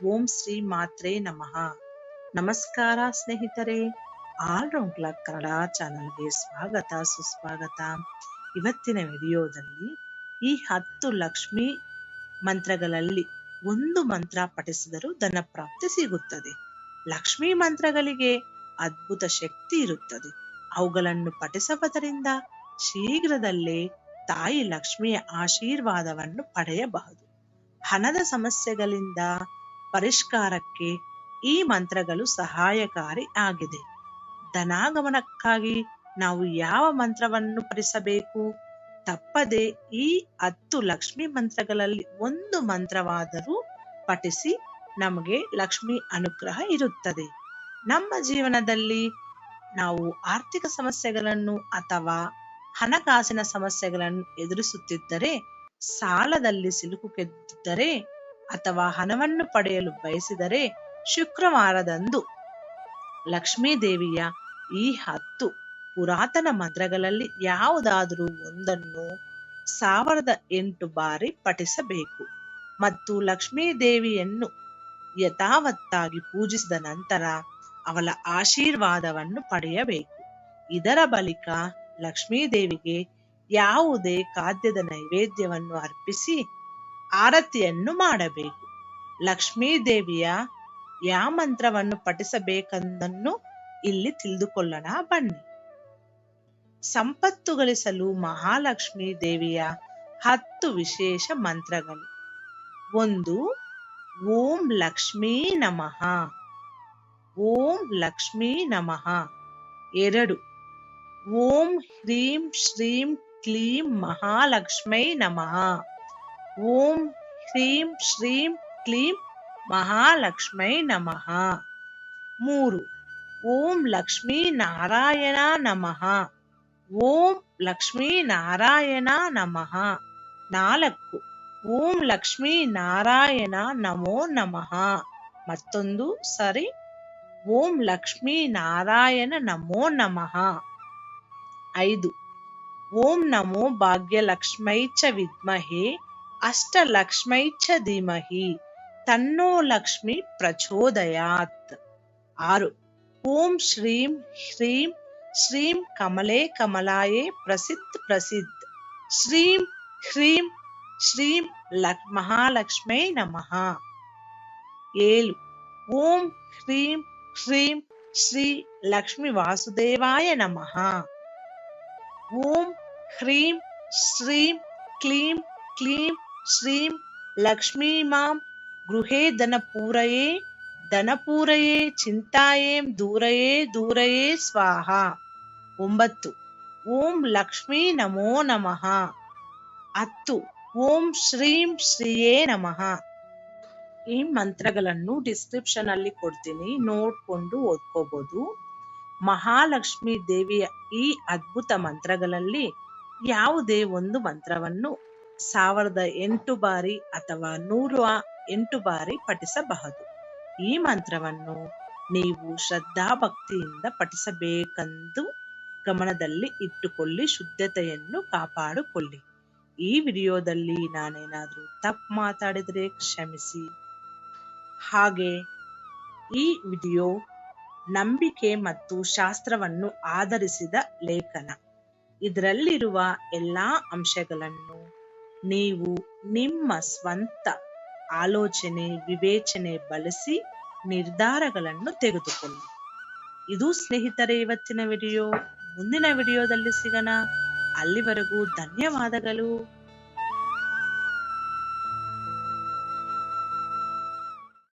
ಓಂ ಶ್ರೀ ಮಾತ್ರೇ ನಮಃ. ನಮಸ್ಕಾರ ಸ್ನೇಹಿತರೆ, ಆಲ್ರೌಂಡ್ ಕ್ಲಾಕ್ ಕನ್ನಡ ಚಾನಲ್ಗೆ ಸ್ವಾಗತ ಸುಸ್ವಾಗತ. ಇವತ್ತಿನ ವಿಡಿಯೋದಲ್ಲಿ ಈ 10 ಲಕ್ಷ್ಮಿ ಮಂತ್ರಗಳಲ್ಲಿ ಒಂದು ಮಂತ್ರ ಪಠಿಸಿದರೂ ಧನ ಪ್ರಾಪ್ತಿ ಸಿಗುತ್ತದೆ. ಲಕ್ಷ್ಮೀ ಮಂತ್ರಗಳಿಗೆ ಅದ್ಭುತ ಶಕ್ತಿ ಇರುತ್ತದೆ. ಅವುಗಳನ್ನು ಪಠಿಸುವುದರಿಂದ ಶೀಘ್ರದಲ್ಲೇ ತಾಯಿ ಲಕ್ಷ್ಮಿಯ ಆಶೀರ್ವಾದವನ್ನು ಪಡೆಯಬಹುದು. ಹಣದ ಸಮಸ್ಯೆಗಳಿಂದ ಪರಿಷ್ಕಾರಕ್ಕೆ ಈ ಮಂತ್ರಗಳು ಸಹಾಯಕಾರಿ ಆಗಿದೆ. ಧನಾಗಮನಕ್ಕಾಗಿ ನಾವು ಯಾವ ಮಂತ್ರವನ್ನು ಪಠಿಸಬೇಕು? ತಪ್ಪದೆ ಈ 10 ಲಕ್ಷ್ಮಿ ಮಂತ್ರಗಳಲ್ಲಿ ಒಂದು ಮಂತ್ರವಾದರೂ ಪಠಿಸಿ. ನಮಗೆ ಲಕ್ಷ್ಮಿ ಅನುಗ್ರಹ ಇರುತ್ತದೆ. ನಮ್ಮ ಜೀವನದಲ್ಲಿ ನಾವು ಆರ್ಥಿಕ ಸಮಸ್ಯೆಗಳನ್ನು ಅಥವಾ ಹಣಕಾಸಿನ ಸಮಸ್ಯೆಗಳನ್ನು ಎದುರಿಸುತ್ತಿದ್ದರೆ, ಸಾಲದಲ್ಲಿ ಸಿಲುಕಿದ್ದರೆ ಅಥವಾ ಹಣವನ್ನು ಪಡೆಯಲು ಬಯಸಿದರೆ, ಶುಕ್ರವಾರದಂದು ಲಕ್ಷ್ಮೀ ದೇವಿಯ ಈ 10 ಪುರಾತನ ಮಂತ್ರಗಳಲ್ಲಿ ಯಾವುದಾದರೂ ಒಂದನ್ನು 1008 ಬಾರಿ ಪಠಿಸಬೇಕು ಮತ್ತು ಲಕ್ಷ್ಮೀ ದೇವಿಯನ್ನು ಯಥಾವತ್ತಾಗಿ ಪೂಜಿಸಿದ ನಂತರ ಅವಳ ಆಶೀರ್ವಾದವನ್ನು ಪಡೆಯಬೇಕು. ಇದರ ಬಳಿಕ ಲಕ್ಷ್ಮೀ ದೇವಿಗೆ ಯಾವುದೇ ಖಾದ್ಯದ ನೈವೇದ್ಯವನ್ನು ಅರ್ಪಿಸಿ ಆರತಿಯನ್ನು ಮಾಡಬೇಕು. ಲಕ್ಷ್ಮೀ ದೇವಿಯ ಯಾವ ಮಂತ್ರವನ್ನು ಪಠಿಸಬೇಕೆಂದನ್ನು ಇಲ್ಲಿ ತಿಳಿದುಕೊಳ್ಳೋಣ ಬನ್ನಿ. ಸಂಪತ್ತು ಗಳಿಸಲು ಮಹಾಲಕ್ಷ್ಮೀ ದೇವಿಯ 10 ವಿಶೇಷ ಮಂತ್ರಗಳು. 1. ಓಂ ಲಕ್ಷ್ಮೀ ನಮಃ. ಓಂ ಲಕ್ಷ್ಮೀ ನಮಃ. 2. ಓಂ ಹ್ರೀಂ ಶ್ರೀಂ ಕ್ಲೀಂ ಮಹಾಲಕ್ಷ್ಮೈ ನಮಃ. ಓಂ ಹ್ರೀಂ ಶ್ರೀಂ ಕ್ಲೀಂ ಮಹಾಲಕ್ಷ್ಮೈ ನಮಃ. 3. ಓಂ ಲಕ್ಷ್ಮೀ ನಾರಾಯಣ ನಮಃ. ಓಂ ಲಕ್ಷ್ಮೀ ನಾರಾಯಣ ನಮಃ. 4. ಓಂ ಲಕ್ಷ್ಮೀ ನಾರಾಯಣ ನಮೋ ನಮಃ. ಮತ್ತೊಂದು ಸರಿ, ಓಂ ಲಕ್ಷ್ಮೀ ನಾರಾಯಣ ನಮೋ ನಮಃ. 5. ಓಂ ನಮೋ ಭಾಗ್ಯಲಕ್ಷ್ಮೈ ಚ ವಿದ್ಮಹೇ ಅಷ್ಟಲಕ್ಷ್ಮೈ ಚ ಧೀಮಹಿ ತನ್ನೋ ಲಕ್ಷ್ಮಿ ಪ್ರಚೋದಯಾತ್. 6. ಓಂ ಶ್ರೀಂ ಹ್ರೀಂ ಶ್ರೀಂ ಕಮಲೇ ಕಮಲಾಯೇ ಪ್ರಸಿದ್ಧ ಪ್ರಸಿದ್ಧ ಶ್ರೀಂ ಹ್ರೀಂ ಶ್ರೀಂ ಮಹಾಲಕ್ಷ್ಮೈ ನಮಃ. 7. ಓಂ ಹ್ರೀಂ ಶ್ರೀಂ ಶ್ರೀ ಲಕ್ಷ್ಮೀ ವಾಸುದೇವಾಯ ನಮಃ. ಓಂ ಹ್ರೀಂ ಶ್ರೀಂ ಕ್ಲೀಂ ಕ್ಲೀಂ ಶ್ರೀಂ ಲಕ್ಷ್ಮೀ ಮಾಂ ಗೃಹೇ ಧನಪೂರಯೇ ಚಿಂತಾಯೇಂ ದೂರಯೇ ದೂರಯೇ ಸ್ವಾಹ. 9. ಓಂ ಲಕ್ಷ್ಮೀ ನಮೋ ನಮಃ. 10. ಓಂ ಶ್ರೀಂ ಶ್ರೀಯೇ ನಮಃ. ಈ ಮಂತ್ರಗಳನ್ನು ಡಿಸ್ಕ್ರಿಪ್ಷನ್ ಅಲ್ಲಿ ಕೊಡ್ತೀನಿ, ನೋಡ್ಕೊಂಡು ಓದ್ಕೋಬಹುದು. ಮಹಾಲಕ್ಷ್ಮೀ ದೇವಿಯ ಈ ಅದ್ಭುತ ಮಂತ್ರಗಳಲ್ಲಿ ಯಾವುದೇ ಒಂದು ಮಂತ್ರವನ್ನು 1008 ಬಾರಿ ಅಥವಾ 108 ಬಾರಿ ಪಠಿಸಬಹುದು. ಈ ಮಂತ್ರವನ್ನು ನೀವು ಶ್ರದ್ಧಾಭಕ್ತಿಯಿಂದ ಪಠಿಸಬೇಕೆಂದು ಗಮನದಲ್ಲಿ ಇಟ್ಟುಕೊಳ್ಳಿ. ಶುದ್ಧತೆಯನ್ನು ಕಾಪಾಡಿಕೊಳ್ಳಿ. ಈ ವಿಡಿಯೋದಲ್ಲಿ ನಾನೇನಾದರೂ ತಪ್ಪು ಮಾತಾಡಿದರೆ ಕ್ಷಮಿಸಿ. ಹಾಗೆ ಈ ವಿಡಿಯೋ ನಂಬಿಕೆ ಮತ್ತು ಶಾಸ್ತ್ರವನ್ನು ಆಧರಿಸಿದ ಲೇಖನ. ಇದರಲ್ಲಿರುವ ಎಲ್ಲಾ ಅಂಶಗಳನ್ನು ನೀವು ನಿಮ್ಮ ಸ್ವಂತ ಆಲೋಚನೆ ವಿವೇಚನೆ ಬಳಸಿ ನಿರ್ಧಾರಗಳನ್ನು ತೆಗೆದುಕೊಳ್ಳಿ. ಇದು ಸ್ನೇಹಿತರೆ ಇವತ್ತಿನ ವಿಡಿಯೋ. ಮುಂದಿನ ವಿಡಿಯೋದಲ್ಲಿ ಸಿಗೋಣ. ಅಲ್ಲಿವರೆಗೂ ಧನ್ಯವಾದಗಳು.